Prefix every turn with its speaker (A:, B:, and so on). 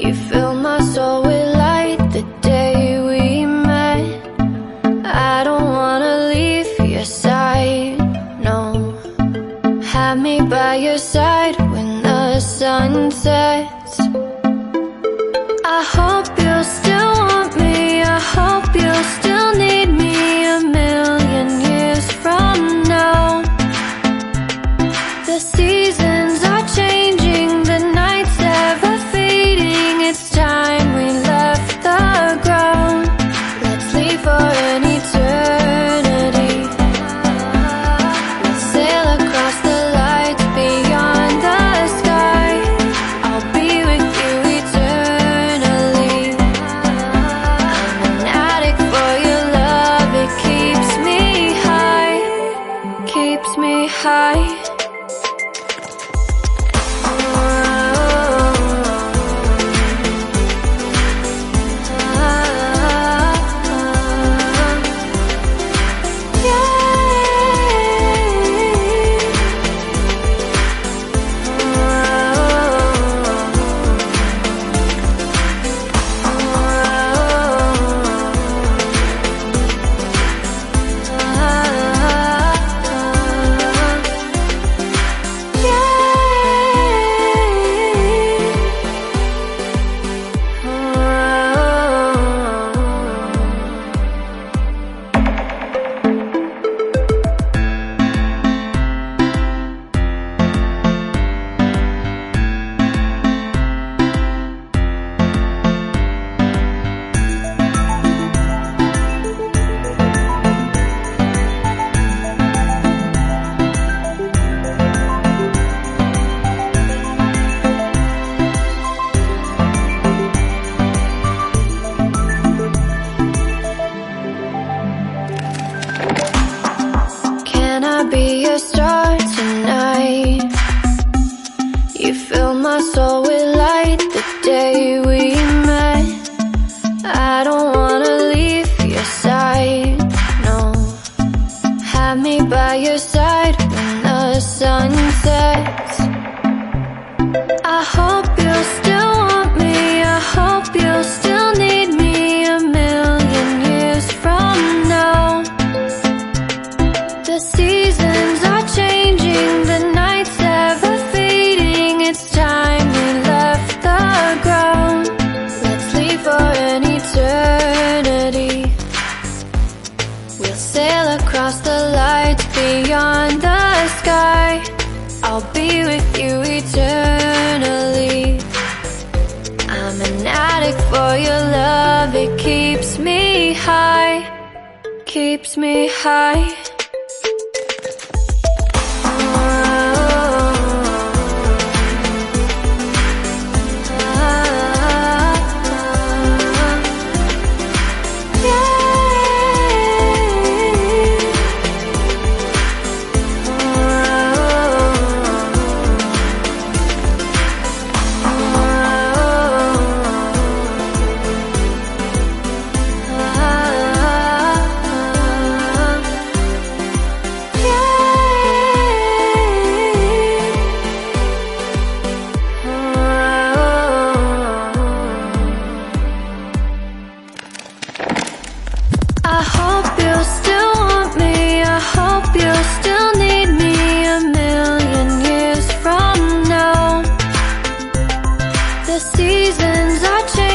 A: You fill my soul with light the day we met. I don't wanna leave your side, no. Have me by your side when the sun sets. I hope you'll still want me, I hope you'll still need me 1,000,000 years from now. The seasons are changing, the nights ever fading. It's time we left the ground. Let's leave for an eternity. We'll sail across the lights beyond the sky. I'll be with you eternally. I'm an addict for your love, it keeps me high, keeps me high. Can I be your star tonight? You fill my soul with light the day we met. I don't wanna leave your side, no. Have me by your side when the sun sets. I hope you'll still want me, I hope you'll still need me 1,000,000 years from now. The seasons are changing, the nights ever fading. It's time we left the ground. Let's leave for an eternity. We'll sail across the lights beyond the sky. I'll be with you eternally. I'm an addict for your love, it keeps me high, keeps me high. I hope you'll still want me, I hope you'll still need me 1,000,000 years from now. The seasons are changing.